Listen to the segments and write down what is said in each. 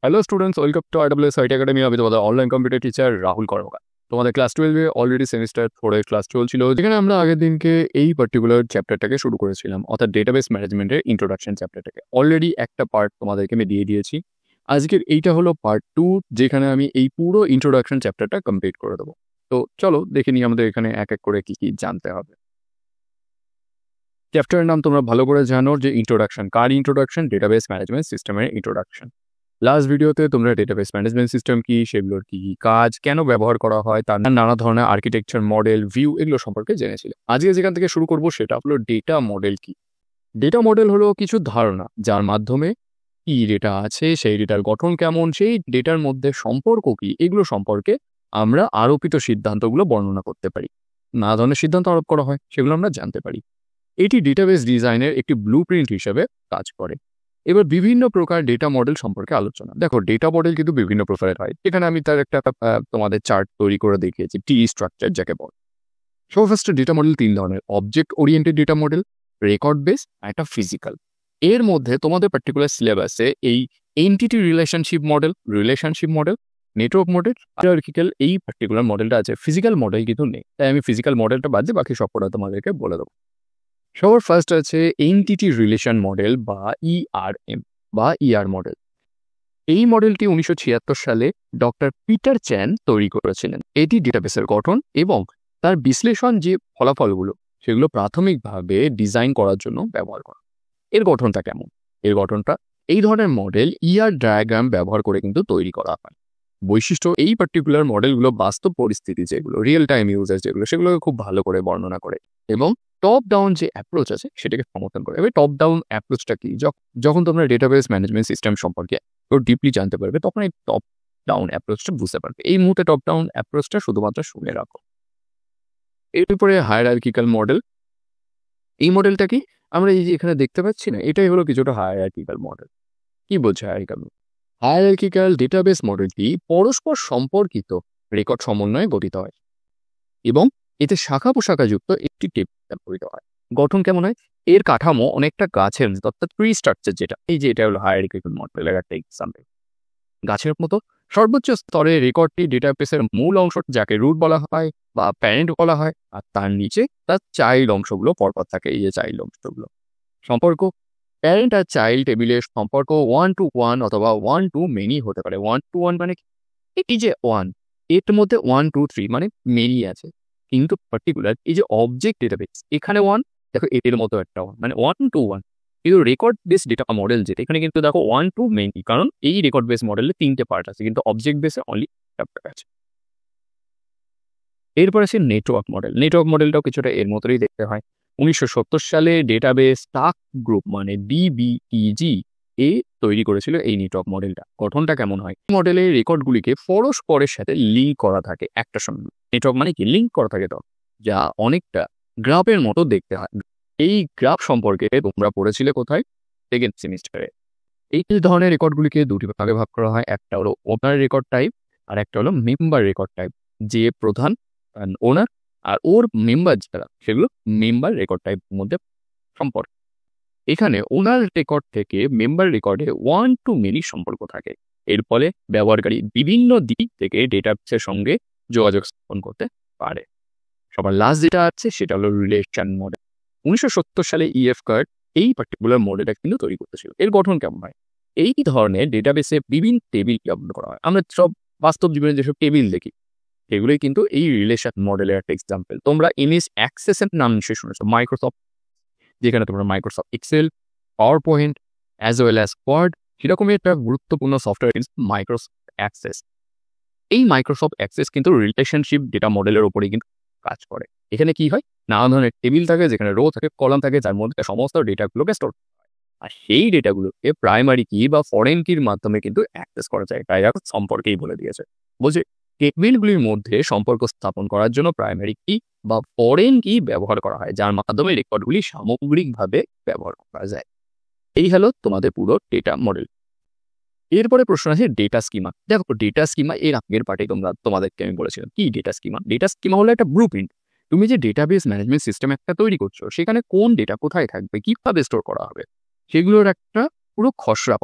Hello students, welcome to AWS IT academy. আমি তোমাদের online computer teacher Rahul কর্মকার। তোমাদের class 12-এ already semester 4-এর class চলছিল, যেখানে আমরা আগের দিনকে এই পার্টিকুলার চ্যাপ্টারটাকে শুরু করেছিলাম, অর্থাৎ ডেটাবেস ম্যানেজমেন্টের ইন্ট্রোডাকশন চ্যাপ্টারটাকে। অলরেডি একটা পার্ট তোমাদেরকে আমি দিয়ে দিয়েছি। আজকের এইটা হলো পার্ট 2, যেখানে আমি এই পুরো ইন্ট্রোডাকশন চ্যাপ্টারটা কমপ্লিট করে দেবো। তো চলো দেখে নিই আমাদের এখানে এক এক করে কি কি জানতে হবে। চ্যাপ্টারের নাম তোমরা ভালো করে জানো যে ইন্ট্রোডাকশন। কার ইন্ট্রোডাকশন? ডেটাবেস ম্যানেজমেন্ট সিস্টেমের ইন্ট্রোডাকশন। লাস্ট ভিডিওতে তোমরা ডেটাবেস ম্যানেজমেন্ট সিস্টেম কি, সেগুলোর কি কি কাজ, কেন ব্যবহার করা হয়, তার নানা ধরনের আর্কিটেকচার, মডেল, ভিউ, এগুলো সম্পর্কে জেনেছিলে। আজকে যেখান থেকে শুরু করব সেটা হলো ডেটা মডেল কি। ডেটা মডেল হলো কিছু ধারণা যার মাধ্যমে কি ডেটা আছে, সেই ডেটার গঠন কেমন, সেই ডেটার মধ্যে সম্পর্ক কি, এগুলো সম্পর্কে আমরা আরোপিত সিদ্ধান্তগুলো বর্ণনা করতে পারি। নানা ধরনের সিদ্ধান্ত আরোপ করা হয়, সেগুলো আমরা জানতে পারি। এটি ডেটাবেস ডিজাইনের একটি ব্লুপ্রিন্ট হিসেবে কাজ করে। এবার বিভিন্ন প্রকার ডেটা মডেল সম্পর্কে আলোচনা। দেখো, ডেটা মডেল কিন্তু বিভিন্ন প্রকারের হয়। এখানে আমি তার একটা তোমাদের চার্ট তৈরি করে দেখিয়েছি, টি স্ট্রাকচার যাকে বলে। সো ফার্স্ট, ডেটা মডেল 3 ধরনের: object oriented data model, record base, একটা ফিজিক্যাল। এর মধ্যে তোমাদের পার্টিকুলার সিলেবাসে এই entity relationship model, network model, hierarchical, এই পার্টিকুলার মডেলটা আছে। ফিজিক্যাল মডেল কিন্তু নেই, তাই আমি ফিজিক্যাল মডেলটা বাদ দিয়ে বাকি সবকটা তোমাদেরকে বলে দেবো। সবার ফার্স্ট আছে এন্টিটি রিলেশন মডেল বা ইআরএম বা ইআর মডেল। এই মডেলটি 1976 সালে ডক্টর পিটার চ্যান তৈরি করেছিলেন। এটি ডেটাবেসের গঠন এবং তার বিশ্লেষণ যে ফলাফলগুলো, সেগুলো প্রাথমিকভাবে ডিজাইন করার জন্য ব্যবহার করা। এর গঠনটা কেমন? এর গঠনটা এই ধরনের মডেল ইআর ডায়াগ্রাম ব্যবহার করে কিন্তু তৈরি করা হয়। বৈশিষ্ট্য: এই পার্টিকুলার মডেলগুলো বাস্তব পরিস্থিতি, যেগুলো রিয়েল টাইম ইউজার, সেগুলোকে খুব ভালো করে বর্ণনা করে এবং টপ ডাউন যে অ্যাপ্রোচ আছে সেটাকে সমর্থন করে। এবার টপ ডাউন অ্যাপ্রোচটা কি? যখন তোমরা ডেটাবেস ম্যানেজমেন্ট সিস্টেম সম্পর্কে ডিপলি জানতে পারবে, তখন এই টপ ডাউন অ্যাপ্রোচটা বুঝতে পারবে। এই মুহূর্তে টপ ডাউন অ্যাপ্রোচটা শুধুমাত্র শুনে রাখো। এরপরে হায়ারার্কিক্যাল মডেল। এই মডেলটা কি? আমরা এই যে এখানে দেখতে পাচ্ছি না, এটাই হলো কিছুটা হায়ারার্কিক্যাল মডেল। কি বলছে হায়ারার্কিক্যাল ডেটাবেস মডেলটি পরস্পর সম্পর্কিত রেকর্ড সমন্বয়ে গঠিত হয় এবং এতে শাখা প্রশাখাযুক্ত একটি টেবিল ব্যবহৃত হয়। গঠন কেমন হয়? এর কাঠামো অনেকটা গাছের মতো, অর্থাৎ ট্রি স্ট্রাকচার যেটা, এই যে এটা হলো হায়ারার্কিক্যাল মডেলের একটা এক্সাম্পল। গাছের মতো সর্বোচ্চ স্তরে রেকর্ডটি ডেটাবেসের মূল অংশ, যাকে রুট বলা হয় বা প্যারেন্ট বলা হয়, আর তার নিচে তার চাইল্ড অংশগুলো পরপর থাকে। এই যে চাইল্ড অংশগুলো। সম্পর্ক: প্যারেন্ট আর চাইল্ড টেবিলের সম্পর্ক 1 to 1 অথবা 1 to many হতে পারে। 1 to 1 মানে এই যে 1, এর মধ্যে 1 2 3 মানে মেনি আছে। কিন্তু পার্টিকুলার এই যে অবজেক্ট ডেটাবেস, এখানে 1, দেখো এর মতো একটা 1, মানে 1 to 1। কিন্তু রেকর্ড বেস ডেটা মডেল যেটা, এখানে কিন্তু দেখো 1 to many, কারণ এই রেকর্ড বেস মডেলে 3টে পার্ট আছে, কিন্তু অবজেক্ট বেসে অনলি একটা পার্ট আছে। এরপর আছে নেটওয়ার্ক মডেল। নেটওয়ার্ক মডেলটাও কিছুটা এর মতোই দেখতে হয়। 1970 সালে ডেটাবেস টাস্ক গ্রুপ মানে ডিবিটিজি তৈরি করেছিল এই নেটওয়ার্ক মডেলটা। গঠনটা কেমন হয়? মডেলের রেকর্ডগুলিকে পরস্পরের সাথে লিঙ্ক করা থাকে একটা সঙ্গে। নেটওয়ার্ক মানে কি? লিঙ্ক করা থাকে, তো যা অনেকটা গ্রাফের মতো দেখতে হয়। এই গ্রাফ সম্পর্কে তোমরা পড়েছিলে কোথায়? সেকেন্ড সেমিস্টারে। এই ধরনের রেকর্ডগুলিকে দুটি ভাগে ভাগ করা হয়। একটা হলো ওনার রেকর্ড টাইপ, আর একটা হলো মেম্বার রেকর্ড টাইপ। যে প্রধান ওনার আর ওর মেম্বার যারা, সেগুলো মেম্বার রেকর্ড টাইপের মধ্যে সম্পর্ক। এখানে ওনার রেকর্ড থেকে মেম্বার রেকর্ডে 1 to many সম্পর্ক থাকে। এর ফলে ব্যবহারকারী বিভিন্ন দিক থেকে ডেটাবেসের সঙ্গে যোগাযোগ স্থাপন করতে পারে। সবার লাস্ট যেটা আছে সেটা হলো রিলেশন মডেল। 1970 সালে ইএফ কার্ড এই পার্টিকুলার মডেলটা কিন্তু তৈরি করতেছিল। এর গঠন কেমন হয়? এই ধরনের ডেটাবেসে বিভিন্ন টেবিল ব্যবহার করা হয়। আমরা সব বাস্তব জীবনে যেসব টেবিল দেখি, এগুলোই কিন্তু এই রিলেশন মডেলের একটা এক্সাম্পল। তোমরা এমএস অ্যাক্সেসের নাম নিশ্চয়ই শুনেছো, মাইক্রোসফট, যেখানে তোমরা Microsoft Excel, PowerPoint as well as Word, সেরকমই একটা গুরুত্বপূর্ণ সফটওয়্যার মাইক্রোসফট অ্যাক্সেস। এই মাইক্রোসফট অ্যাক্সেস কিন্তু রিলেশনশিপ ডেটা মডেলের উপরেই কিন্তু কাজ করে। এখানে কি হয়? নানা ধরনের টেবিল থাকে, যেখানে রো থাকে, কলাম থাকে, যার মধ্যে সমস্ত ডেটাগুলোকে স্টোর করা হয়। আর সেই ডেটাগুলোকে প্রাইমারি কি বা ফরেন কির মাধ্যমে কিন্তু অ্যাক্সেস করা যায়। তাই এখন সম্পর্কেই বলে দিয়েছে। বলছে টেবিলগুলির মধ্যে সম্পর্ক স্থাপন করার জন্য প্রাইমারি কি বা ফরেন কি ব্যবহার করা হয়, যার মাধ্যমে রেকর্ডগুলি সামগ্রিকভাবে ব্যবহার করা যায়। এই হলো তোমাদের পুরো ডেটা মডেল। এরপরে প্রশ্ন আছে ডেটা স্কিমা। দেখো, ডেটা স্কিমা এর আগের পার্টে তোমাদেরকে আমি বলেছিলাম কি ডেটা স্কিমা। ডেটা স্কিমা হলো একটা ব্লুপ্রিন্ট। তুমি যে ডেটাবেস ম্যানেজমেন্ট সিস্টেম একটা তৈরি করছো, সেখানে কোন ডেটা কোথায় থাকবে, কিভাবে স্টোর করা হবে, সেগুলোর একটা পুরো খসড়া।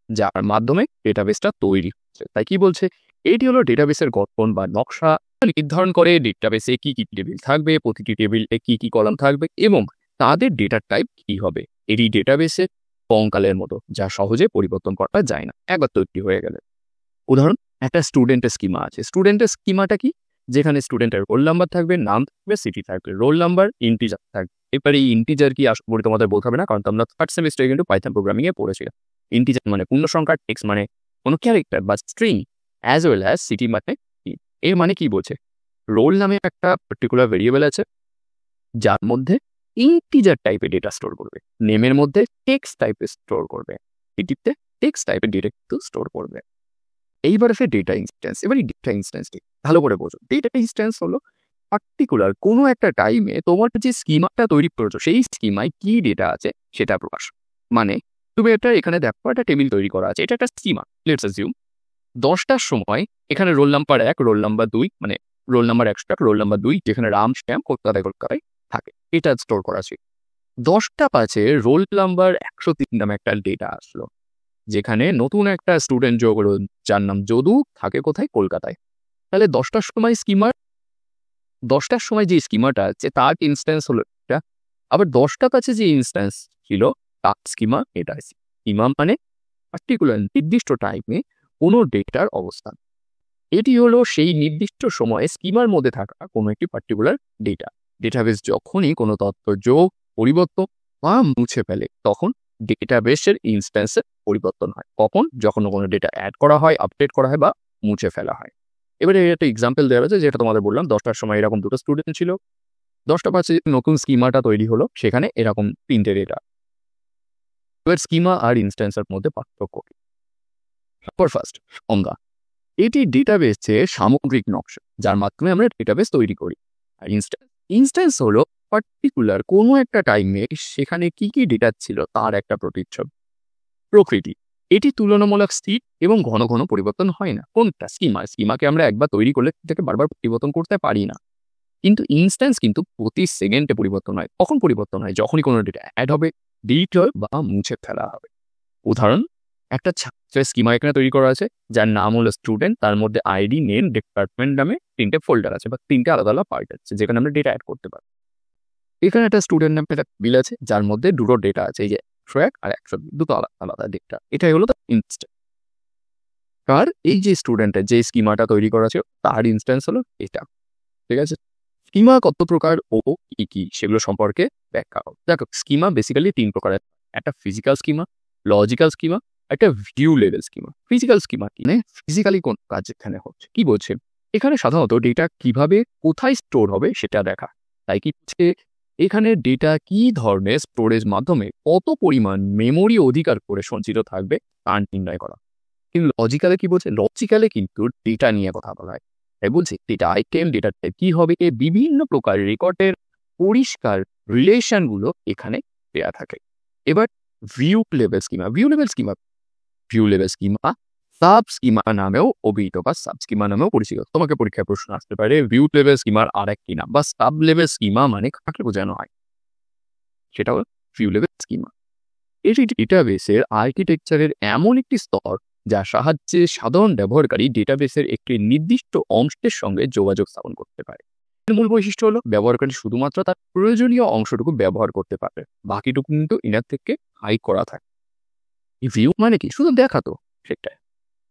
যার মাধ্যমে ডেটাবেসটা তৈরি হচ্ছে। তাই কি বলছে, এটি হলো ডেটাবেসের গঠন বা নকশা, নির্ধারণ করে ডেটাবেসে কি কি টেবিল থাকবে, প্রতিটি টেবিলে কি কি কলাম থাকবে এবং তাদের ডেটার টাইপ কি হবে। এটি ডেটাবেসে কঙ্কালের মতো, যা সহজে পরিবর্তন করা যায় না একবার তৈরি হয়ে গেলে। উদাহরণ, একটা স্টুডেন্টের স্কিমা আছে। স্টুডেন্টের স্কিমাটা কি, যেখানে স্টুডেন্টের রোল নাম্বার থাকবে, নাম থাকবে, সিটি থাকবে। রোল নাম্বার ইন্টিজার থাকবে। এবার এই ইন্টিজার কি আশা করি তোমাদের বলতে হবে না, কারণ তোমরা থার্ড সেমিস্টারে কিন্তু পাইথন প্রোগ্রামিং এ পড়েছিল। ইন্টিজার মানে পূর্ণ সংখ্যা, টেক্সট মানে কোনো ক্যারেক্টার বা string, as well as city মানে int। এর মানে কি বলছে, রোল নামে একটা পার্টিকুলার ভেরিয়েবল আছে যার মধ্যে ইন্টিজার টাইপের ডেটা স্টোর করবে, নেমের মধ্যে টেক্সট টাইপের স্টোর করবে, সিটিতে টেক্সট টাইপের ডেটা কিন্তু স্টোর করবে। এইবার আসে ডেটা ইনস্ট্যান্স। এবার এই ডেটা ইনস্ট্যান্সটি ভালো করে বোঝো। ডেটা ইনস্ট্যান্স হলো পার্টিকুলার কোনো একটা টাইমে তোমার যে স্কিমাটা তৈরি করেছো সেই স্কিমায় কি ডেটা আছে সেটা প্রকাশ। মানে তুমি এটা এখানে দেখো, একটা টেবিল তৈরি করা আছে, এটা একটা স্কিমা। লেটস অ্যাজিউম 10টার সময় এখানে রোল নাম্বার 1, রোল নাম্বার 2, মানে রোল নাম্বার 101, রোল নাম্বার 2 যেখানে রাম শ্যাম কলকাতায় থাকে, এটা স্টোর করা আছে। 10টা 5-এ রোল নাম্বার 103 নামে একটা ডেটা আসলো, যেখানে নতুন একটা স্টুডেন্ট যোগ হলো যার নাম যদু, থাকে কোথায়, কলকাতায়। তাহলে 10টার সময় যে স্কিমাটা আছে তার ইনস্ট্যান্স হলো এটা। আবার 10টা 5-এ যে ইনস্ট্যান্স ছিল তার স্কিমা এটা। স্কিমা মানে পার্টিকুলার নির্দিষ্ট টাইমে কোনো ডেটার অবস্থান। এটি হলো সেই নির্দিষ্ট সময়ে স্কিমার মধ্যে থাকা কোনো একটি পার্টিকুলার ডেটা। ডেটাবেস যখনই কোনো তথ্য যোগ, পরিবর্তন বা মুছে ফেলে তখন ডেটাবেসের ইনস্ট্যান্সের পরিবর্তন হয়। কখন, যখন কোনো ডেটা অ্যাড করা হয়, আপডেট করা হয় বা মুছে ফেলা হয়। এবারে একটা এক্সাম্পল দেওয়া আছে, যেটা তোমাদের বললাম 10টার সময় এরকম দুটো স্টুডেন্ট ছিল, 10টা 5-এ নতুন স্কিমাটা তৈরি হলো, সেখানে এরকম 3টে ডেটা। এবার স্কিমা আর ইনস্ট্যান্সের মধ্যে পার্থক্য কি? ফার্স্ট, সংজ্ঞা। এটি ডেটাবেসের সামগ্রিক নকশা যার মাধ্যমে আমরা ডেটাবেস তৈরি করি। আর ইনস্ট্যান্স হলো পার্টিকুলার কোনো একটা টাইমে সেখানে কি কি ডেটা ছিল তার একটা প্রতিচ্ছবি। প্রকৃতি, এটি তুলনামূলক স্থির এবং ঘন ঘন পরিবর্তন হয় না। কোনটা? স্কিমাকে আমরা একবার তৈরি করলে এটাকে বারবার পরিবর্তন করতে পারি না। কিন্তু ইনস্ট্যান্স কিন্তু প্রতি সেকেন্ডে পরিবর্তন হয়। কখন পরিবর্তন হয়? যখনই কোনো ডেটা অ্যাড হবে, ডিলিট হয় বা মুছে ফেলা হবে। উদাহরণ, একটা ছাত্রের স্কিমা এখানে তৈরি করা আছে যার নাম হলো স্টুডেন্ট, তার মধ্যে আইডি, নেম, ডিপার্টমেন্ট নামে 3টে ফোল্ডার আছে বা 3টে আলাদা আলাদা পার্ট আছে যেখানে আমরা ডেটা অ্যাড করতে পারি। এখানে একটা স্টুডেন্ট নামে একটা বিল আছে যার মধ্যে দুটো ডেটা আছে, এই যে 101 আর 102, দুটো আলাদা আলাদা ডেটা। এটাই হলো ইনস্ট্যান্স। আর এই যে স্টুডেন্টের যে স্কিমাটা তৈরি করা আছে তার ইনস্ট্যান্স হলো এটা। ঠিক আছে, স্কিমা কত প্রকার ও কি কি সেগুলো সম্পর্কে ব্যাখ্যা হোক। দেখো, স্কিমা বেসিক্যালি 3 প্রকারের। একটা ফিজিক্যাল স্কিমা, লজিক্যাল স্কিমা, একটা view level schema. Physical schema কি, মানে ফিজিক্যালি কোন কাজ এখানে হচ্ছে। কি বলছে, এখানে সাধারণত ডেটা কিভাবে কোথায় স্টোর হবে সেটা দেখা। তাই কি হচ্ছে, এখানে ডেটা কি ধরনের স্টোরেজ মাধ্যমে কত পরিমাণ মেমোরি অধিকার করে সঞ্চিত থাকবে তা নির্ণয় করা। কিন্তু লজিক্যালে কি বলছে, লজিক্যালে কিন্তু ডেটা নিয়ে কথা বলা হয়। তাই বলছি ডেটা আইটেম, ডেটা টাইপ কি হবে, এই বিভিন্ন প্রকার রেকর্ডের পরিষ্কার রিলেশনগুলো এখানে দেয়া থাকে। এবার view level schema sub schema নামেও অভিহিত বা সাব স্কিমা নামেও পরিচিত। তোমাকে পরীক্ষায় প্রশ্ন আসতে পারে ভিউ লেভেল স্কিমার আর একটি নাম বা সাব লেভেল স্কিমা মানে কাকে বোঝানো হয়, সেটা হলো ভিউ লেভেল স্কিমা। এটি ডেটাবেসের আর্কিটেকচারের এমন একটি স্তর যার সাহায্যে সাধারণ ব্যবহারকারী ডেটাবেসের একটি নির্দিষ্ট অংশের সঙ্গে যোগাযোগ স্থাপন করতে পারে। এর মূল বৈশিষ্ট্য হলো ব্যবহারকারী শুধুমাত্র তার প্রয়োজনীয় অংশটুকু ব্যবহার করতে পারবে, বাকিটুকু কিন্তু ইনার থেকে হাইড করা থাকে। ভিউ মানে কি, শুধু দেখাতো সেটাই।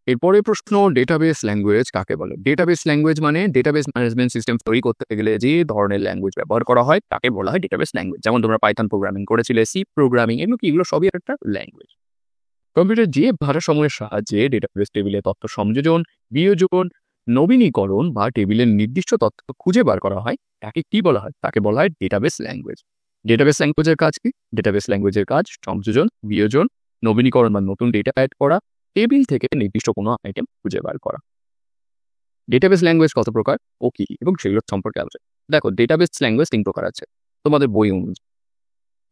এরপরে প্রশ্ন, ডেটাবেস ল্যাঙ্গুয়েজ কাকে বলে? ডেটাবেস ল্যাঙ্গুয়েজ মানে ডেটাবেস ম্যানেজমেন্ট সিস্টেম তৈরি করতে গেলে যে ধরনের ল্যাঙ্গুয়েজ ব্যবহার করা হয় তাকে বলা হয় ডেটাবেস ল্যাঙ্গুয়েজ। যেমন তোমরা পাইথন প্রোগ্রামিং করেছিলে, সি প্রোগ্রামিং, এগুলো সবই একটা ল্যাঙ্গুয়েজ। কম্পিউটার যে ভাষাসমূহের সাহায্যে ডেটাবেস টেবিলে তথ্য সংযোজন, বিয়োজন, নবীনীকরণ বা টেবিলের নির্দিষ্ট তথ্য খুঁজে বার করা হয় তাকে কি বলা হয়? তাকে বলা হয় ডেটাবেস ল্যাঙ্গুয়েজ। ডেটাবেস ল্যাঙ্গুয়েজের কাজ কি? ডেটাবেস ল্যাঙ্গুয়েজের কাজ সংযোজন, বিয়োজন, নবীনীকরণ বা নতুন ডেটা অ্যাড করা, টেবিল থেকে নির্দিষ্ট কোনো আইটেম খুঁজে বার করা। ডেটাবেস ল্যাঙ্গুয়েজ কত প্রকার ও কি এবং সেগুলোর সম্পর্কে আলোচনা। দেখো, ডেটাবেস ল্যাঙ্গুয়েজ 3 প্রকার আছে তোমাদের বই অনুযায়ী।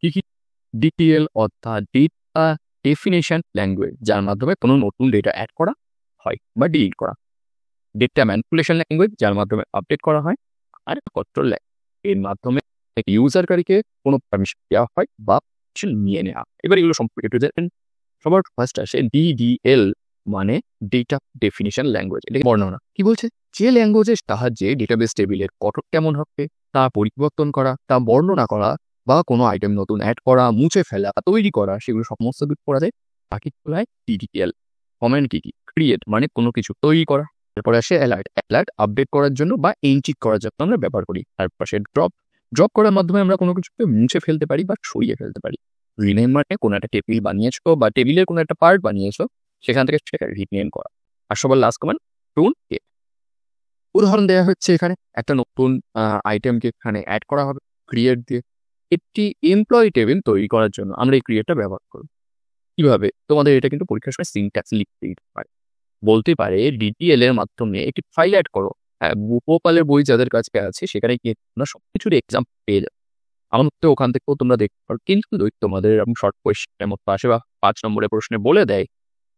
কি কি? ডিটিএল অর্থাৎ ডেটা ডেফিনেশন ল্যাঙ্গুয়েজ, যার মাধ্যমে কোনো নতুন ডেটা অ্যাড করা হয় বা ডিলিট করা। ডেটা ম্যানিপুলেশন ল্যাঙ্গুয়েজ, যার মাধ্যমে আপডেট করা হয়। আর কন্ট্রোল ল্যাঙ্গুয়েজ, এর মাধ্যমে ইউজারকারীকে কোনো পারমিশন দেওয়া হয় বা পারমিশন নিয়ে নেওয়া। এবার এগুলো সম্পর্কে একটু জানেন। সবার ফার্স্ট আসে ডিডিএল, মানে ডেটা ডেফিনিশন ল্যাঙ্গুয়েজ। এটা বর্ণনা কি বলছে, যে ল্যাঙ্গুয়েজের সাহায্যে ডেটাবেস টেবিলের গঠন কেমন হবে তা পরিবর্তন করা, তা বর্ণনা করা, বা কোনো আইটেম নতুন অ্যাড করা, মুছে ফেলা, তৈরি করা, সেগুলো সমস্ত কিছু করা যায়। বাকি বলা হয় ডিডিএল। কমেন্ট কি ক্রিয়েট, মানে কোনো কিছু তৈরি করা। তারপরে আসে অ্যালার্ট, অ্যালার্ট আপডেট করার জন্য বা এনচিট করার জন্য আমরা ব্যবহার করি। তারপর আসে ড্রপ, ড্রপ করার মাধ্যমে আমরা কোনো কিছুকে মুছে ফেলতে পারি বা সরিয়ে ফেলতে পারি। রিনেম মানে কোনো একটা টেবিল বানিয়েছো বা টেবিলের কোনো একটা পার্ট বানিয়েছো, সেখান থেকে সেটা রিনেম করা। আর সবার লাস্ট কমান্ড টুন কে। উদাহরণ দেওয়া হচ্ছে এখানে একটা নতুন আইটেমকে এখানে অ্যাড করা হবে ক্রিয়েট দিয়ে। একটি এমপ্লয়ি টেবিল তৈরি করার জন্য আমরা এই ক্রিয়েটটা ব্যবহার করব। কিভাবে? তোমাদের এটা কিন্তু পরীক্ষার সময় সিনট্যাক্স লিখতে দিতে পারে। বলতে পারে ডিটিএল এর মাধ্যমে একটি ফাইল অ্যাড করো। হ্যাঁ, ভূপোপালের বই যাদের কাছে আছে সেখানে গিয়ে তোমরা সবকিছুর এক্সাম্পল পেয়ে যাবে। আমার মতে ওখান থেকেও তোমরা দেখতে পারো। কিন্তু তোমাদের এরকম শর্ট কোয়েশ্চেনের মতো আসে বা 5 নম্বরের প্রশ্নে বলে দেয়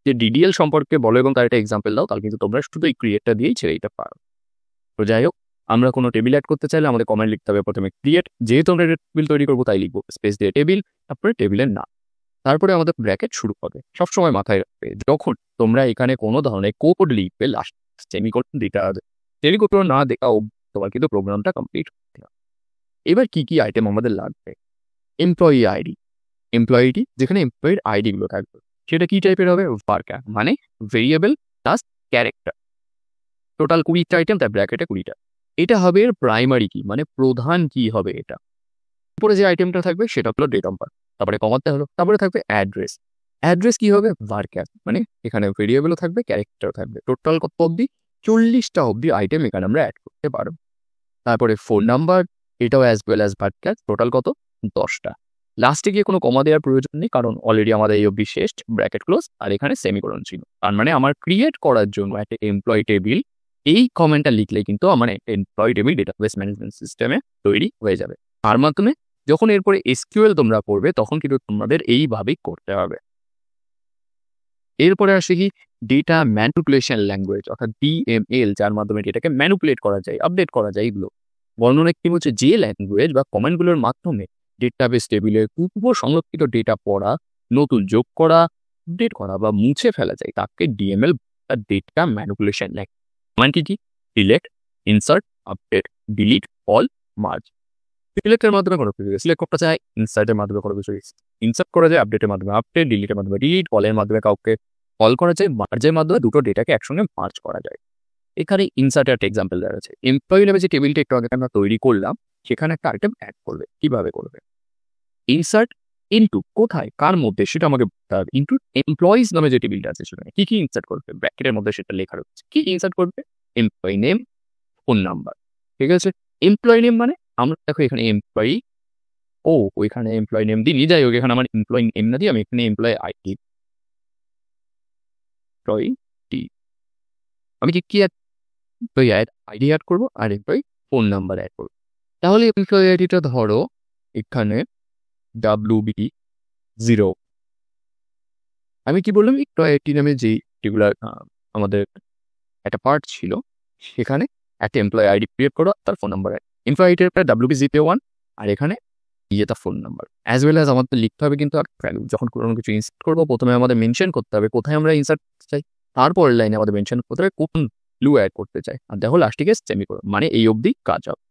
যে ডিডিএল সম্পর্কে বলো এবং তার একটা এক্সাম্পল দাও, তাহলে কিন্তু তোমরা শুধু এই ক্রিয়েটটা দিয়েই ছেড়ে দিতে পারো। তো যাই হোক, আমরা কোনো টেবিল অ্যাড করতে চাইলে আমাদের কমেন্ট লিখতে হবে প্রথমে ক্রিয়েট, যেহেতু আমরা টেবিল তৈরি করবো তাই লিখবো স্পেস দিয়ে টেবিল, তারপরে টেবিলের নাম, তারপরে আমাদের ব্র্যাকেট শুরু হবে। সবসময় মাথায় রাখবে যখন তোমরা এখানে কোনো ধরনের কোড লিখবে লাস্ট সেমিকোলন দিতে হবে। সেমিকোলন না দেখাও তোমার কিন্তু প্রোগ্রামটা কমপ্লিট হতে হবে। এবার কি কি আইটেম আমাদের লাগবে? এমপ্লয়ি আইডি, এমপ্লয়িটি যেখানে এমপ্লয়ির আইডি গুলো থাকবে সেটা কি টাইপের হবে? ভার্কার, মানে ভেরিয়েবল প্লাস ক্যারেক্টার। টোটাল 20টা আইটেম, তার ব্র্যাকেটে 20টা। এটা হবে এর প্রাইমারি কি, মানে প্রধান কি হবে এটা। তারপরে যে আইটেমটা থাকবে সেটা হলো ডেট অফ বার্থ, তারপরে কমাতে হলো, তারপরে থাকবে অ্যাড্রেস। অ্যাড্রেস কি হবে? ভার্কার, মানে এখানে ভেরিয়েবলও থাকবে ক্যারেক্টারও থাকবে। টোটাল কত অবধি? 40টা অবধি আইটেম এখানে আমরা অ্যাড করতে পারবো। তারপরে ফোন নাম্বার, এটাও as well as varchar. Total কত? 10টা। লাস্টে গিয়ে কোনো কমা দেওয়ার প্রয়োজন নেই, কারণ অলরেডি আমাদের এই অবধি শেষ, ব্র্যাকেট ক্লোজ, আর এখানে সেমিকোলন ছিল। তার মানে আমার ক্রিয়েট করার জন্য একটা এমপ্লয়ি টেবিল, এই কমেন্টটা লিখলে কিন্তু আমার একটা এমপ্লয়ি টেবিল ডেটাবেস ম্যানেজমেন্ট সিস্টেমে তৈরি হয়ে যাবে। তার মাধ্যমে যখন এরপরে এসকিউএল তোমরা করবে তখন কিন্তু তোমাদের এইভাবেই করতে হবে। এরপরে আসে কি ডেটা ম্যানিপুলেশন ল্যাঙ্গুয়েজ, অর্থাৎ ডিএমএল, যার মাধ্যমে ডেটাকে ম্যানিপুলেট করা যায়, আপডেট করা যায়। এগুলো বর্ণনা কি হচ্ছে, যে ল্যাঙ্গুয়েজ বা কমেন্টগুলোর মাধ্যমে ডেটাবেস টেবিলের পূর্ব সংরক্ষিত ডেটা পড়া, নতুন যোগ করা, আপডেট করা বা মুছে ফেলা যায় তাকে ডিএমএল বা ডেটা ম্যানিপুলেশন ল্যাঙ্গুয়েজ। কমান্ড কি? Select, insert, update, delete, all, merge. সিলেক্টের মাধ্যমে কোনো কিছু সিলেক্ট করতে চাই, ইনসার্টের মাধ্যমে কোনো কিছু ইনসার্ট করা যায়, আপডেটের মাধ্যমে আপডেট, ডিলিটের মাধ্যমে ডিলিট, কলের মাধ্যমে কাউকে কল করা যায়, মার্জের মাধ্যমে দুটো ডেটাকে একসঙ্গে মার্জ করা যায়। এখানে ইনসার্টের একটা এক্সাম্পল দেওয়া আছে। এমপ্লয়ি নেমে যে টেবিলটা একটু আগে আমরা তৈরি করলাম সেখানে একটা আইটেম অ্যাড করবে। কিভাবে করবে? ইনসার্ট ইনটু, কোথায় কার মধ্যে সেটা আমাকে বলতে হবে। ইনটু এমপ্লয়িজ নামে যে টেবিলটা আছে সেখানে কি কি ইনসার্ট করবে, ব্র্যাকেটের মধ্যে সেটা লেখা রয়েছে। কি ইনসার্ট করবে? Employee name, phone number. ঠিক আছে, এমপ্লয়ি নেম মানে আমরা দেখো এখানে এমপ্লয়ি, ওইখানে এমপ্লয়ি নেম দিই, যাই হোক এখানে আমার এমপ্লয়ি নেম না দিই, আমি এখানে এমপ্লয়ি আইডি, এমপ্লয়ি টি, আমি কি কি এমপ্লয়ি আইডি অ্যাড করবো আর এমপ্লয়ি ফোন নাম্বার অ্যাড করবো। তাহলে এমপ্লয়ি আইডিটা ধরো এখানে WB0। আমি কি বললাম, এমপ্লয়ি আইডি নামে যে পার্টিকুলার আমাদের একটা পার্ট ছিল সেখানে একটা এমপ্লয়ি আইডি ক্রিয়েট করো, তার ফোন নাম্বার এমপ্লয়ি আইডির একটা WB01, আর এখানে তার phone number. As well as আমাদের লিখতে হবে কিন্তু ভ্যালু। যখন কোনো কিছু ইনসার্ট করবো প্রথমে আমাদের মেনশন করতে হবে কোথায় আমরা ইনসার্ট করতে চাই, তারপরের লাইনে আমাদের মেনশন করতে হবে কোন ভ্যালু অ্যাড করতে চাই, আর দেখো লাস্টিকে সেমিকোলন, মানে এই অবধি কাজ হবে।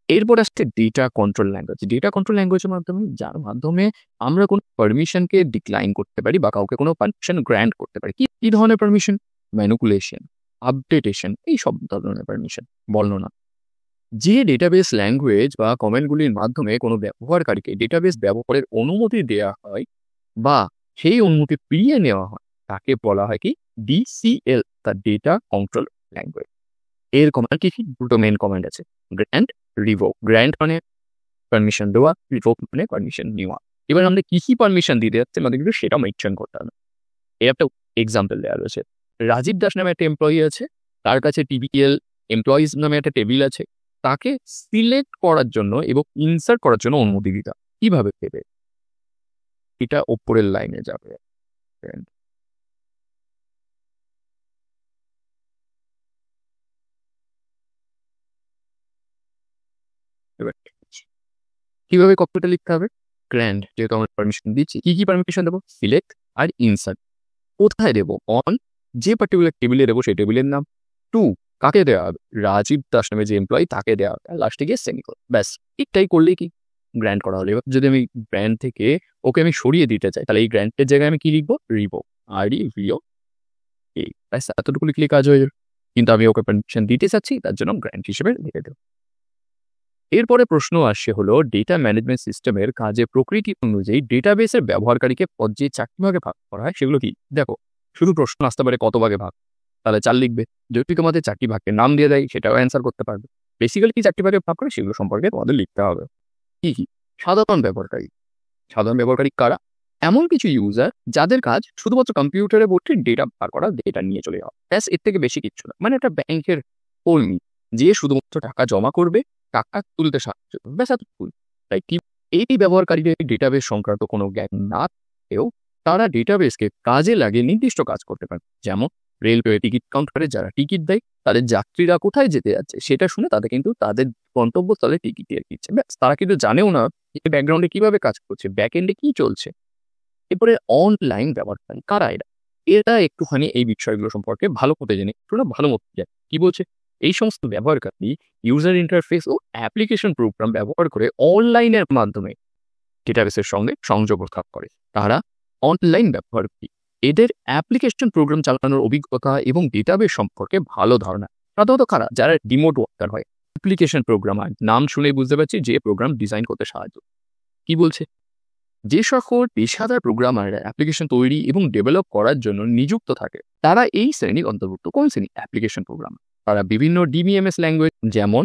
এরপর আসছে data control language. Data control ল্যাঙ্গুয়েজের মাধ্যমে, যার মাধ্যমে আমরা কোনো পারমিশনকে ডিক্লাইন করতে পারি বা কাউকে কোনো পারমিশন গ্র্যান্ট করতে পারি। কি ধরনের পারমিশন? ম্যানিপুলেশন, আপডেটেশন, এই সব ধরনের পারমিশন। বর্ণনা, যে ডেটাবেস ল্যাঙ্গুয়েজ বা কমেন্টগুলির মাধ্যমে কোনো ব্যবহারকারীকে ডেটাবেস ব্যবহারের অনুমতি দেওয়া হয় বা সেই অনুমতি ফিরিয়ে নেওয়া হয় তাকে বলা হয় কি? ডিসিএল, তার ডেটা কন্ট্রোল ল্যাঙ্গুয়েজ। এর কমান্ড কি? দুটো মেন কমান্ড আছে, গ্র্যান্ট, রিভোক। গ্র্যান্ট মানে পারমিশন দেওয়া, রিভোক মানে পারমিশন নেওয়া। এবার আমরা কি কি পারমিশন দিতে যাচ্ছি আমাদের কিন্তু সেটা মেনশন করতে হবে। এর একটা এক্সাম্পল দেওয়া রয়েছে। রাজীব দাস নামে একটা এমপ্লয়ি আছে, তার কাছে টিবিএল এমপ্লয়িজ নামে একটা টেবিল আছে, তাকে সিলেক্ট করার জন্য এবং ইনসার্ট করার জন্য অনুমতি দিতে হবে। কিভাবে দেবে? এটা ওপরের লাইনে যাবে। এবার কিভাবে কপিটা লিখতে হবে? গ্র্যান্ড, যেহেতু আমরা পারমিশন দিচ্ছি, কি কি পারমিশন দেবো? সিলেক্ট, আর ইনসার্ট কোথায় দেবো, অন যে পার্টিকুলার টেবিলে দেবো সেই টেবিলের নাম, 2 কাকে দেওয়া হবে, রাজীব দাস নামে যে এমপ্লয়ি তাকে দেওয়া হবে, লাস্টে গিয়ে সেমিকোলন, ব্যাস এটাই করলেই কি গ্র্যান্ট করা হলো। এবার যদি আমি গ্র্যান্ট থেকে ওকে আমি সরিয়ে দিতে চাই তাহলে এই গ্র্যান্টের জায়গায় আমি কি লিখবো, রিভোক, রিও এই, ব্যাস এতটুকু লিখলে কাজ হয়ে যাবে। কিন্তু আমি ওকে পারমিশন দিতে চাচ্ছি, তার জন্য গ্র্যান্ট হিসেবে লিখে দেবো। এরপরে প্রশ্ন আসছে হলো ডেটা ম্যানেজমেন্ট সিস্টেমের কাজে প্রকৃতি অনুযায়ী ডেটাবেসের ব্যবহারকারীকে যে 4টি ভাগে ভাগ করা হয় সেগুলো কি। দেখো শুধু প্রশ্ন আসতে পারে কত ভাগে ভাগ, তাহলে 4 লিখবে। যদি তোমাদের 4টি ভাগের নাম দিয়ে দেয় সেটাও অ্যান্সার করতে পারবে। বেসিক্যালি কি 4টি ভাগে ভাগ করে সেগুলো সম্পর্কে তোমাদের লিখতে হবে। কি কি, সাধারণ ব্যবহারকারী। সাধারণ ব্যবহারকারী কারা, এমন কিছু ইউজার যাদের কাজ শুধুমাত্র কম্পিউটারে বসে ডেটা বার করা, ডেটা নিয়ে চলে যাওয়া, ব্যাস এর থেকে বেশি কিচ্ছু না। মানে একটা ব্যাংকের কর্মী যে শুধুমাত্র টাকা জমা করবে, টাকা তুলতে সাহায্য করবে, ব্যাস এতটুকুই। তাই কি এই ব্যবহারকারীদের ডেটাবেস সংক্রান্ত কোনো জ্ঞান না থাকলেও তারা ডেটাবেসকে কাজে লাগিয়ে নির্দিষ্ট কাজ করতে পারে। যেমন রেলওয়ে টিকিট কাউন্টারে যারা টিকিট দেয় তাদের যাত্রীরা কোথায় যেতে যাচ্ছে সেটা শুনে তাদের কিন্তু তাদের গন্তব্যস্থলে টিকিট দিয়ে দিচ্ছে, ব্যাস তারা কিন্তু জানেও না ব্যাকগ্রাউন্ডে কিভাবে কাজ করছে, ব্যাক এন্ডে কি চলছে। এরপরে অনলাইন ব্যবহারকারী কারা এরা, এটা একটুখানি এই বিষয়গুলো সম্পর্কে ভালো মতো জেনে একটু না ভালো মতো জানে কি বলছে। এই সমস্ত ব্যবহারকারী ইউজার ইন্টারফেস ও অ্যাপ্লিকেশন প্রোগ্রাম ব্যবহার করে অনলাইনের মাধ্যমে ডেটাবেসের সঙ্গে সংযোগ রক্ষা করে। তারা অনলাইন ব্যবহারকারী, এদের অ্যাপ্লিকেশন প্রোগ্রাম চালানোর অভিজ্ঞতা এবং ডেটাবেস সম্পর্কে ভালো ধারণা। সাধারণত কারা, যারা রিমোট ওয়ার্কার হয়, অ্যাপ্লিকেশন প্রোগ্রামার, নাম শুনেই বুঝতে পারছি যে প্রোগ্রাম ডিজাইন করতে সাহায্য। কি বলছে, যে সকল পেশাদার প্রোগ্রামাররা অ্যাপ্লিকেশন তৈরি এবং ডেভেলপ করার জন্য নিযুক্ত থাকে তারা এই শ্রেণীর অন্তর্ভুক্ত। কোন শ্রেণী, অ্যাপ্লিকেশন প্রোগ্রামার। তারা বিভিন্ন ডিবিএমএস ল্যাঙ্গুয়েজ যেমন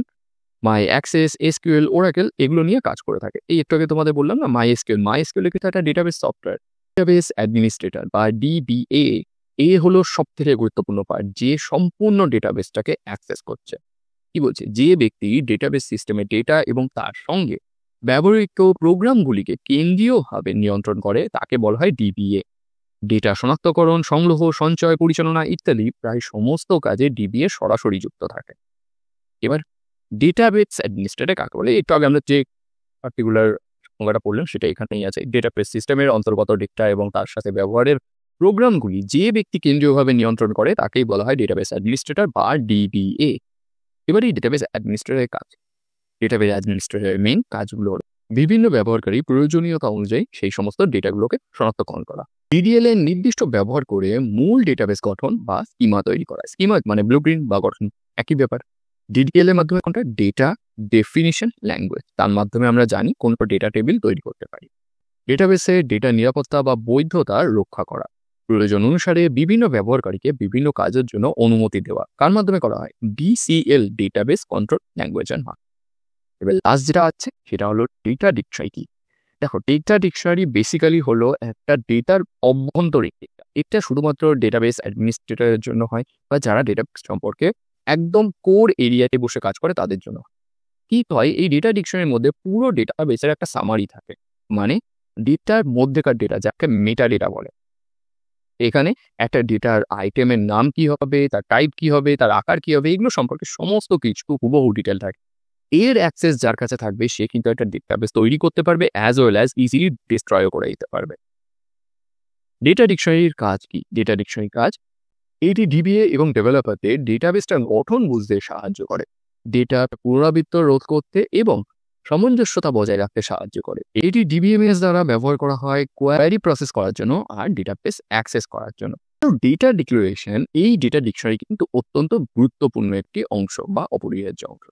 মাই অ্যাক্সেস, এসকিউএল, ওরাকেল এগুলো নিয়ে কাজ করে থাকে। এই একটু আগে তোমাদের বললাম না মাই এসকিউএল কিন্তু একটা ডেটাবেস সফটওয়্যার। ডেটাবেস অ্যাডমিনিস্ট্রেটর বা ডিবিএ এ হলো সব থেকে গুরুত্বপূর্ণ পার্ট, যে সম্পূর্ণ ডেটাবেসটাকে অ্যাক্সেস করছে। কি বলছে, যে ব্যক্তি ডেটাবেস সিস্টেমে ডেটা এবং তার সঙ্গে ব্যবহৃত প্রোগ্রামগুলিকে কেন্দ্রীয়ভাবে নিয়ন্ত্রণ করে তাকে বলা হয় ডিবিএ। ডেটা শনাক্তকরণ, সংগ্রহ, সঞ্চয়, পরিচালনা ইত্যাদি প্রায় সমস্ত কাজে ডিবিএ সরাসরি যুক্ত থাকে। এবার ডেটাবেস অ্যাডমিনিস্ট্রেটর কাকে বলে, একটু আগে আমরা যে পার্টিকুলার সংজ্ঞাটা পড়লাম সেটা এখানেই আছে। ডেটাবেস সিস্টেমের অন্তর্গত ডেটা এবং তার সাথে ব্যবহারের প্রোগ্রামগুলি যে ব্যক্তি কেন্দ্রীয়ভাবে নিয়ন্ত্রণ করে তাকেই বলা হয় ডেটাবেস অ্যাডমিনিস্ট্রেটর বা ডিবিএ। এবার এই ডেটাবেস অ্যাডমিনিস্ট্রেটরের কাজ, ডেটাবেস অ্যাডমিনিস্ট্রেটরের মেইন কাজগুলো হলো বিভিন্ন ব্যবহারকারী প্রয়োজনীয়তা অনুযায়ী সেই সমস্ত ডেটাগুলোকে শনাক্তকরণ করা, ডিডিএল এর নির্দিষ্ট ব্যবহার করে মূল ডেটাবেস গঠন বা স্কিমা তৈরি করা। স্কিমা মানে ব্লুপ্রিন্ট বা গঠন, একই ব্যাপার। ডিডিএল এর মাধ্যমে কোনটা, ডেটা ডেফিনিশন ল্যাঙ্গুয়েজ, তার মাধ্যমে আমরা জানি কোন ডেটা টেবিল তৈরি করতে পারি। ডেটাবেসে ডেটা নিরাপত্তা বা বৈধতা রক্ষা করা, প্রয়োজন অনুসারে বিভিন্ন ব্যবহারকারীকে বিভিন্ন কাজের জন্য অনুমতি দেওয়া, কার মাধ্যমে করা হয়, ডিসিএল ডেটাবেস কন্ট্রোল ল্যাঙ্গুয়েজের মাধ্যমে। এবার লাস্ট যেটা আছে সেটা হলো ডেটা ডিকশনারি। কি দেখো, ডেটা ডিকশনারি বেসিক্যালি হলো একটা ডেটার অভ্যন্তরীণ ডেটা। এটা শুধুমাত্র ডেটাবেস অ্যাডমিনিস্ট্রেটরের জন্য হয় বা যারা ডেটাবেস সম্পর্কে একদম কোর এরিয়াতে বসে কাজ করে তাদের জন্য। কি হয়, এই ডেটা ডিকশনারির মধ্যে পুরো ডেটাবেসের একটা সামারি থাকে, মানে ডেটার মধ্যেকার ডেটা যাকে মেটা ডেটা বলে। এখানে একটা ডেটার আইটেমের নাম কি হবে, তার টাইপ কি হবে, তার আকার কি হবে, এগুলো সম্পর্কে সমস্ত কিছু হুবহু ডিটেল থাকে। এর অ্যাক্সেস যার কাছে থাকবে সে কিন্তু একটা ডেটাবেস তৈরি করতে পারবে অ্যাজ ওয়েল অ্যাজ ইজিলি ডিস্ট্রয়ও করে দিতে পারবে। ডেটা ডিকশনারির কাজ কি, ডেটা ডিকশনারির কাজ এটি ডিবিএ এবং ডেভেলপারদের ডেটাবেসটা গঠন বুঝতে সাহায্য করে, ডেটা পুনরাবৃত্ত রোধ করতে এবং সামঞ্জস্যতা বজায় রাখতে সাহায্য করে। এটি ডিবিএমএস দ্বারা ব্যবহার করা হয় কোয়ারি প্রসেস করার জন্য আর ডেটাবেস অ্যাক্সেস করার জন্য। ডেটা ডিক্লারেশন এই ডেটা ডিকশনারি কিন্তু অত্যন্ত গুরুত্বপূর্ণ একটি অংশ বা অপরিহার্য অংশ।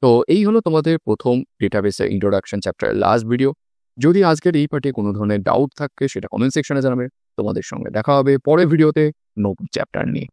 তো এই হলো তোমাদের প্রথম ডেটাবেসের ইন্ট্রোডাকশন চ্যাপ্টারের লাস্ট ভিডিও। যদি আজকের এই পার্টে কোনো ধরনের ডাউট থাকে সেটা কমেন্ট সেকশনে জানাবে। তোমাদের সঙ্গে দেখা হবে পরের ভিডিওতে নতুন চ্যাপ্টার নিয়ে।